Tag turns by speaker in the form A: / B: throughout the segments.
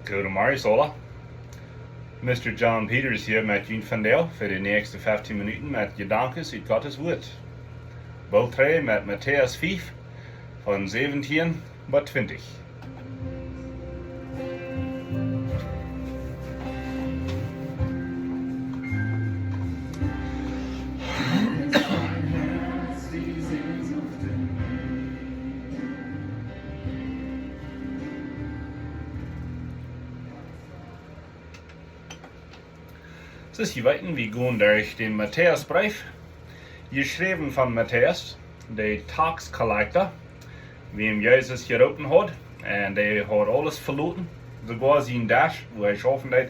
A: Goedemorgen, Sola. Mr. John Peters hier met jullie vandaag voor de nächste 15 minuten met gedankens uit Gottes Woord. Bal 3 met Matteaus 5 van 17 tot 20. Dus je weten, we gaan durch den Matthäusbrief. Geschrieben von Matthäus, der Taxcollector, wem Jesus geroepen had. En der had alles verloren. Sogar zijn dash, wo hij schaffen deed.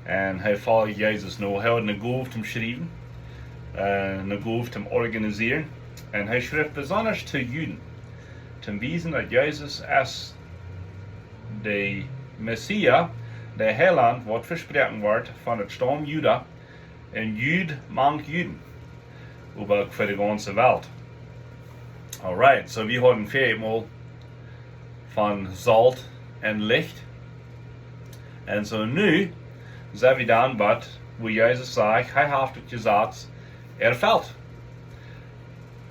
A: En hij volgt Jesus nu. Hij had een golf te schrijven. Een golf te organiseren. En hij schreef besonders te Juden. Te wijzen dat Jezus als de Messias, der Heiland, wat versprochen wordt van het stam Juda. En Jud mangt Juden. Über für die ganze Welt. Alright, so wir haben viermal von Salz und Licht. Und so nu sind wir dann, wo Jesus sagt, hij heeft het Jesatz Erfellt.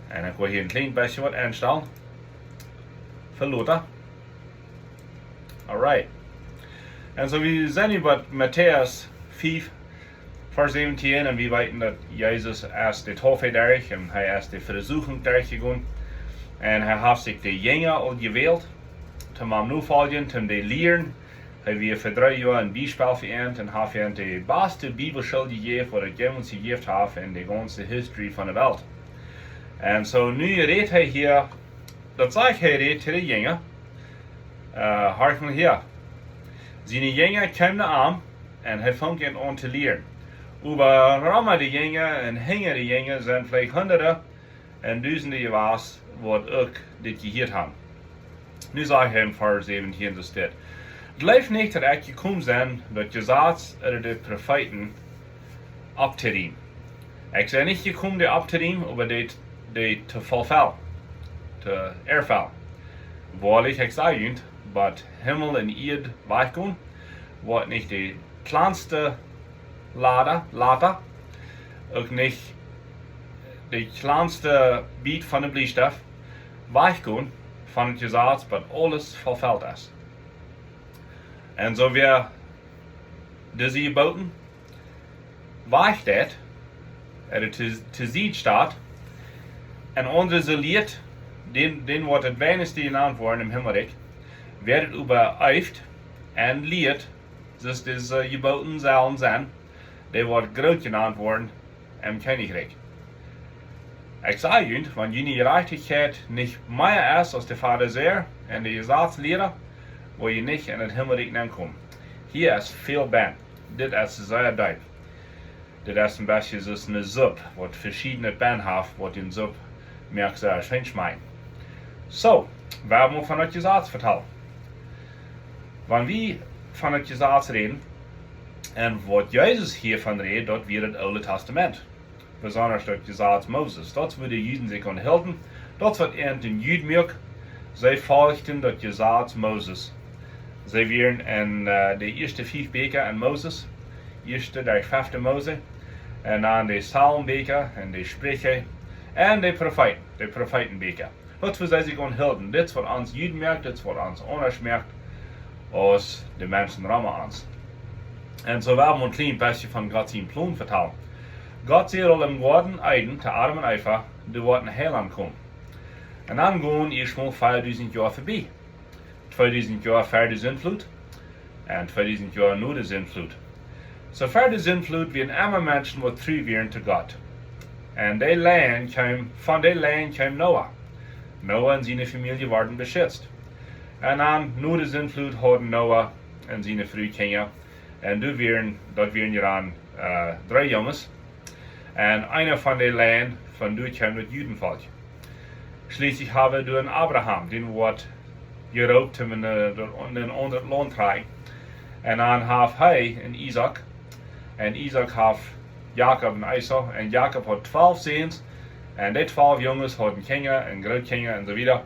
A: En ik wil hier een klein beetje wat aanstellen. Verloten. Alright. En so wir zijn hier bij Matteaus 5. Vers 17 en we weten dat Jezus als de Taufe durch en hij is de Versuchung durchgegaan. En hij heeft zich de Jünger al gewählt, om hem nu volgen, om te leren. Hij weer voor 3 jaar een bijspel verënt en heeft hem de beste Bibelschule gegeven wat het ons gegeven heeft in de ganze history van de wereld. En zo nu redt hij hier, dat zegt hij redt te de Jünger. Hoort mal hier. Zijn Jünger komen aan en hij vangt aan te leren. Über Rama de Jünger en Hinger de Jünger zijn vielleicht Hunderte en Duizenden gewas, wat ook dit gehoord hebben. Nu zeg hij in vers 17 zo staat. Het lijkt niet dat ik gekomen zijn dat Jesatz de profeten op te dienen. Ik ben niet gekomen die op te dienen, maar dit te vervullen, te ervullen. Waarlijk, ik zeg jullie, dat Himmel en Erde weggaan, wordt niet de kleinste later, ook niet de kleinste beat van de bliesstof weggaan van het Jesatz, wat alles vervuld is. En zo weer deze geboten wegstaat, te zien staat, en onze leert, den wordt het weinigste genannt worden im Himmelrijk, werd het übereift en leert, dus deze geboten zullen zijn, die wordt groot genannt worden im Königreich. Ik zeg jullie, wenn jullie gerechtigheid niet meer is als de Vader zeer en de Gesetzlehrer, wil je niet in het Himmelrijk nemen. Hier is veel ben. Dit is zeer diep. Dit is een beetje zoals een soep, wat verschillende ben heeft, wat in soep meer zeer schön schmeckt. So, we hebben van het Gesetz vertellen. Wanneer we van het Gesetz reden, en wat Jezus hiervan redt, dat weer het Oude Testament. Besonders dat Gesetz Moses. Dat wo de Juden zich aan hielden. Dat wat in Judenmerk. Zij volgden dat Gesetz Moses. Zij waren in de eerste 5 beker en Moses. Eerste, de 5e Mose. En dan de Psalmbeker en de Sprüche. En de Profetenbeker. Dat wo zij zich aan hielden. Dit is wat ons Judenmerk, dit is wat ons anders merkt. Als de mensen rammen ons. En zo werden we een klein beetje van Gods plan vertellen. God zei al im Garten Eden, te Adam en Eva, de wordt een heiland komen. En dan gaan eerst mal 4000 jaar voorbij. 2000 jaar voor de zindvloed en 2000 jaar na de zindvloed. Zo voor de zindvloed werden allemaal mensen wat terug waren te God. En van die land kwam Noah. Noah en zijn familie werden beschützt. En dan na de zindvloed hadden Noah en zijn vrouw kinderen. En dat waren je dan 3 jongens. En einer van die land van daar kwam het Judenvolk. Schließlich hebben we door Abraham, den wordt geroopt om in een ander land te krijgen. En dan heeft hij een Isaac. En Isaac heeft Jacob en Esau. En Jacob had 12 zoons. En die 12 jongens hadden kinderen en grootkinderen en zo verder.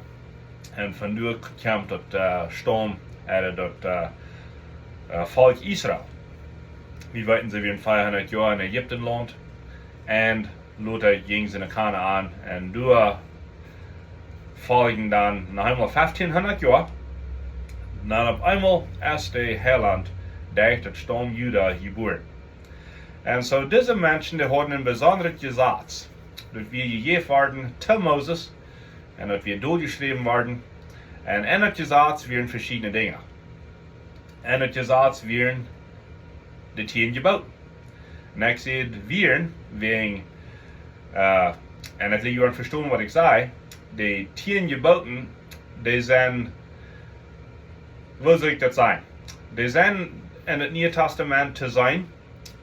A: En van daar kwam dat stam, dat Volk Israel. Wir weiten sie wie in 400 Jahren in Ägyptenland und Luther ging sie in Kanaan und du folgen dann noch einmal 1500 Jahre. Dann auf einmal ist der Heiland durch das Stamm Juda geboren. Und so diese Menschen, die haben einen besonderen Gesetz, dass wir gegeben werden zu Moses und dass wir durchgeschrieben werden. Und in das Gesetz wären verschiedene Dinge. In das Gesetz wären die 10 Gebote. Und ich sehe, wären wegen, und das liegt an verstehen, was ich sage, die 10 Geboten, die sind, wo soll ich das sagen? Die sind in das Neue Testament zu sein,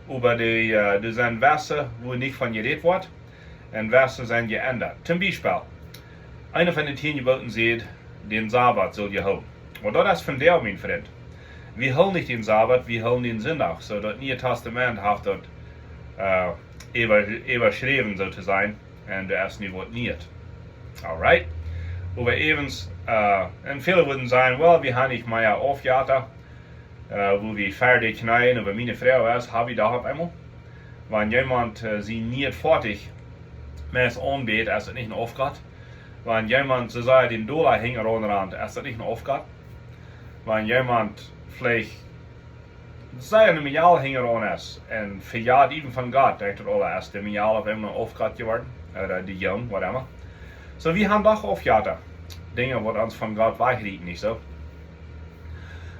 A: aber die sind Verse, wo nicht von geredet wird, und Verse sind geändert. Zum Beispiel, einer von den 10 Geboten sagt, den Sabbat soll ihr halten. Und das ist von der, mein Freund. Wir halten nicht den Sabbat, wir halten den Sonntag. So, das Neue Testament hat dort überschrieben, so zu sein, und das ist nicht was nicht. Alright? Aber evens, und viele würden sagen, well, wir haben nicht mehr Aufgaben, wo wir fertig knallen, aber meine Frau ist, habe ich da auf einmal. Wenn jemand sie nicht fertig mit es anbietet, ist das nicht eine Aufgabe. Wenn jemand so sagt, den Dollar hängt an, ist das nicht eine Aufgabe. Wenn jemand vielleicht sei eine Milliarde hängt an ist und verjagt eben von Gott, denkt er, ist der Milliarde auf einmal eine Aufgabe geworden, oder die Jung, was immer. So, wir haben doch Aufgaben. Dinge, die uns von Gott wegreden, nicht so?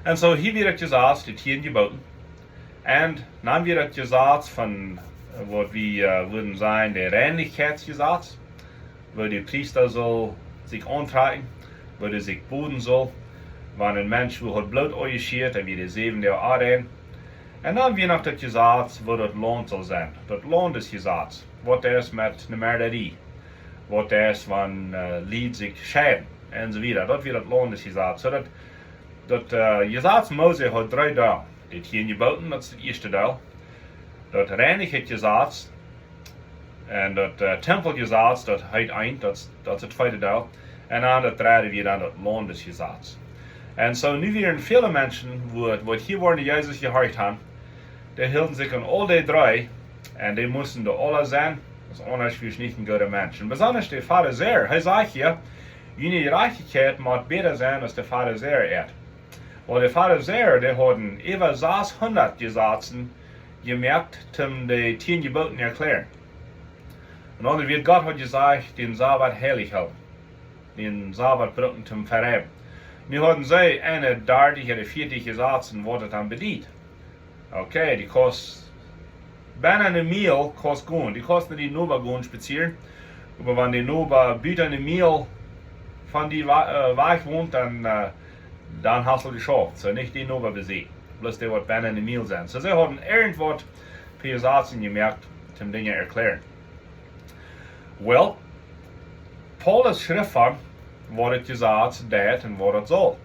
A: Und so, hier wird gesagt, die 10 Geboten. Und dann wird gesagt von, was wir würden sagen, der Reinlichkeitsgesetz, wo der Priester soll sich antragen, wo er sich boden soll, wenn ein Mensch wo hat Blut eingeschert, dann wird er 7 Jahre anrennen. Und dann wird noch das Gesetz, wo das Lohn soll sein. Das Lohn des Gesetzes, was ist mit einer Mörderie, was ist, wenn Lied sich scheiden, und so weiter. Das wird das Lohn des Gesetzes. So, das Gesetz Mose hat 3 Teile. Die 10 Geboten, das ist der erste Teil. Das Reinlichkeitsgesetz und das Tempelgesetz, das hat das ist der zweite Teil. Und dann das dritte wird dann das Lohn des Gesetzes. Und so, nu werden viele Menschen, die hier waren, die Jesus gehört haben, die hielten sich an all die 3 und die mussten da alle sein. Das ist anders wie nicht ein guter Mensch. Und besonders der Pharisäer, er sagt hier, jene Gerechtigkeit muss besser sein als der Pharisäer. Weil die Pharisäer, die hatten über 600 Gesetzen gemerkt, um die 10 Geboten erklären. Und dann wird Gott hat gesagt, den Sabbat heilig halten. Den Sabbat brücken zum Verreben. Nu hatten sie eine 30 oder 40 Gesetzen, wo das dann bedient. Okay, die kostet, wenn eine Meal kostet gut, die kosten nicht nur gut spazieren, aber wenn die nur bieten eine Meal von die weich wohnt, dann hast du geschafft. So nicht die nur besiegt. Bloß die, was wenn eine Meal sind. So sie hatten irgendwas für Gesetzen gemerkt, zum Dinge erklären. Well, Paulus schrift von, was das Gesetz tut und was das soll.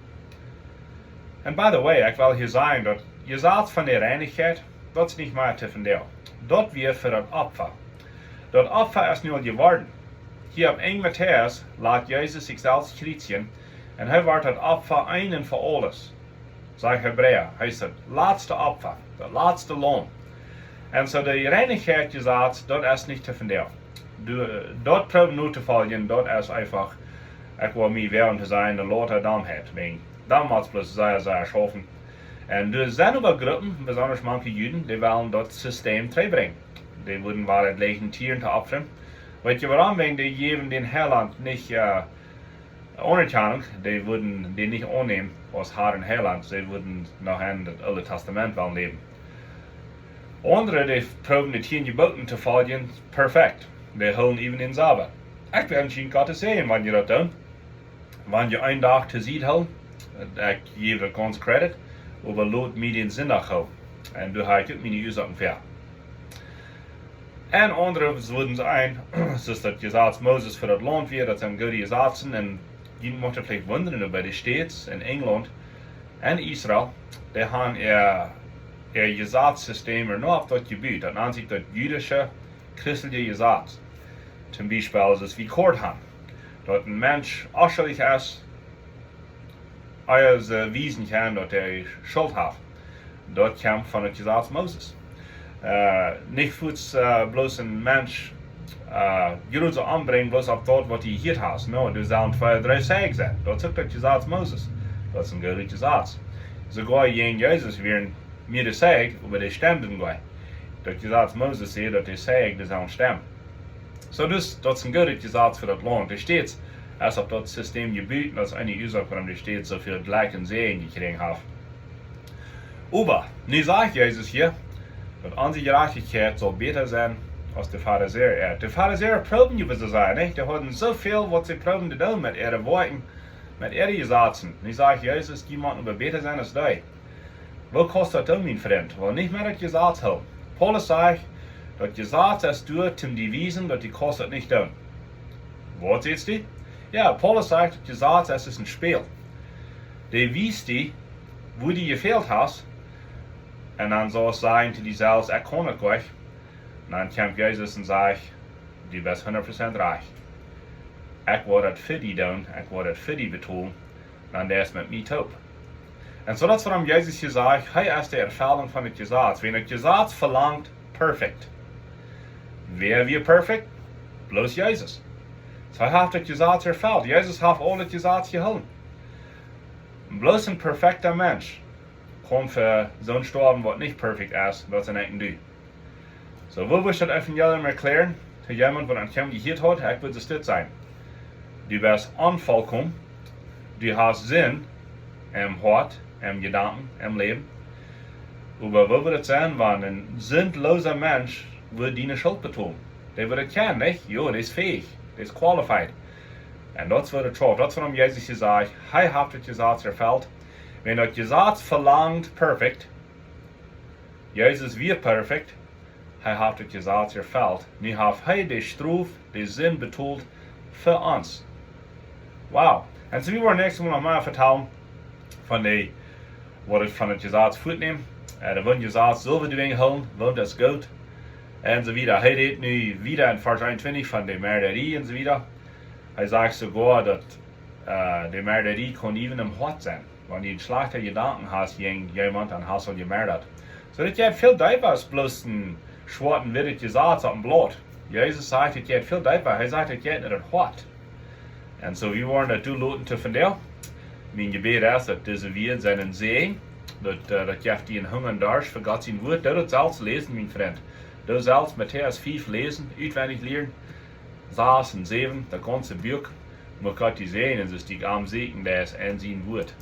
A: And by the way, ich will hier sagen, das Gesetz von der Reinigkeit, das ist nicht mehr zu finden. Das wird für das Opfer. Das Opfer ist nur geworden. Hier auf 1 Matteaus lässt Jesus sich selbst kreuzigen und er wird das Opfer ein und für alles. Sagt Hebräer, heißt das letzte Opfer, das letzte Lohn. Und so der Reinigkeitsgesetz, das ist nicht zu finden. Dort probieren nur zu folgen, das ist einfach, ich will mir während zu sein, der Lothar Dummheit. Damals bloß sehr, sehr schaffen. Und es sind aber Gruppen, besonders manche Juden, die wollen das System bringen. Die würden waren gleichen Tieren zu opfern. Weißt du warum? Wegen die geben den Heiland nicht Anerkennung, die würden den nicht annehmen als Herr Heiland, sie würden nachher das Alte Testament wollen leben. Andere, die probieren die 10 Geboten zu folgen, perfekt. Die holen eben den Sabbat. Ich bin entschieden, Gott zu sehen, wenn ihr das tun. Wenn ihr einen Tag zu sehen habt, ich gebe das ganz Credit, aber lasst mir den Sinn nachholen. Und du hast meine Ursachen für. Und andere würden sagen, es ist das Gesetz Moses für das Land wird, das sind gute Gesetze. Und jemand möchte vielleicht wundern, über die Städte in England und Israel, die haben ihr Gesetzsystem nur auf das Gebiet, das nennt sich das jüdische, christliche Gesetz. Zum Beispiel ist es wie Kord haben. Dort ein Mensch äußerlich ist, als wiesen kann, dass er Schuld hat. dort kam von der Jesatz Moses. Nicht fürs bloß ein Mensch Jerusalem anbrengen, bloß auf dort, was die hier hast. No, du sollst 2 oder 3 Säge sein. Dort sagt der Jesatz Moses. Das ist ein guter Jesatz. Sogar jen Jesus wären mir der Säge, aber der stimmt nicht. Der Jesatz Moses sagt, dass der Säge, das auch stimmt. So, das ist ein guter Jesatz für das Land. Da steht, als ob das System gebüht, als eine Ursache, warum da steht, so viel gleichen Segen gekriegt haben. Aber, nun sagt Jesus hier, dass unsere Gerechtigkeit soll besser sein als der Pharisäer. Die Pharisäer proben über so sein, nicht? Die hatten so viel, was sie proben zu tun mit ihren Worten, mit ihren Gesetzen. Ich sage, Jesus, die machen aber besser sein als die. Was kostet das, mein Freund? Weil nicht mehr das Gesetz haben. Paulus sagt, das Gesetz ist durch zum Devisen, dass die kostet nicht tun. Was siehst du? Ja, Paulus sagt, das Gesetz ist ein Spiel. Die wies die, wo die gefehlt hast, und dann soll es sagen zu dir selbst, ich kann nicht gleich. Und dann kommt Jesus und sagt, du bist 100% reich. Ich werde das für dich tun, ich werde das für dich betonen, dann der ist mit mir taub. Und so das, warum Jesus hier sagt, hey, ist die Erfüllung von dem Gesetz. Wenn das Gesetz verlangt, perfekt. Wer wir perfekt? Bloß Jesus. So hat das Gesetz erfüllt. Jesus hat alle Gesetze gehalten. Bloß ein perfekter Mensch kann für so ein Sterben, was nicht perfekt ist, was er nicht tut. So, wo willst du das Evangelium erklären? Zu jemandem, der an dem gehört hat, ich würde es das sein. Du bist unvollkommen, du hast Sinn im Hort, im Gedanken, im Leben. Aber wo würde es sein, wenn ein sinnloser Mensch würde deine Schuld betonen? Der würde kennen, nicht? Ja, der ist fähig, der ist qualified. Und das würde drauf. Das, warum Jesus gesagt hat, hey, habt das Gesetz erfüllt. Wenn das Gesetz verlangt, perfekt, Jesus wird perfekt, hij hat das Gesetz erfüllt. Nu hat hij de Straf, den Sinn betont für uns. Wow. Und so wir wollen nächstes Mal noch mal vertellen von der, was ich von dem Gesetz vornehme. Da wollen Gesetz selber die Dinge holen, wollen das gut. Und so wieder. Hij redet nu wieder in Vers 21 von der Mörderie und so wieder. Hij sagt sogar, dass die Mörderie kann even im Hort sein. Wenn du schlechte Gedanken hast, gegen jemand, dann hast du gemördert. So, das geht viel tiefer als bloß ein schwarzen, wildes Gesetz auf dem Blatt. Jesus sagt, es geht viel tiefer. Er sagt, es geht nicht in Hort. Und so, wir wollen das lauten zu von dir. Mein Gebet ist, dass diese wir seinen Segen, dass gibt dir einen Hunger und Durst für Gott sein Wort. Du sollst lesen, mein Freund. Du sollst Matteaus 5 lesen, auswendig lernen. 6 und 7, das ganze Buch. Man kann die sehen, es ist die am Segen, der ist in sein Wort.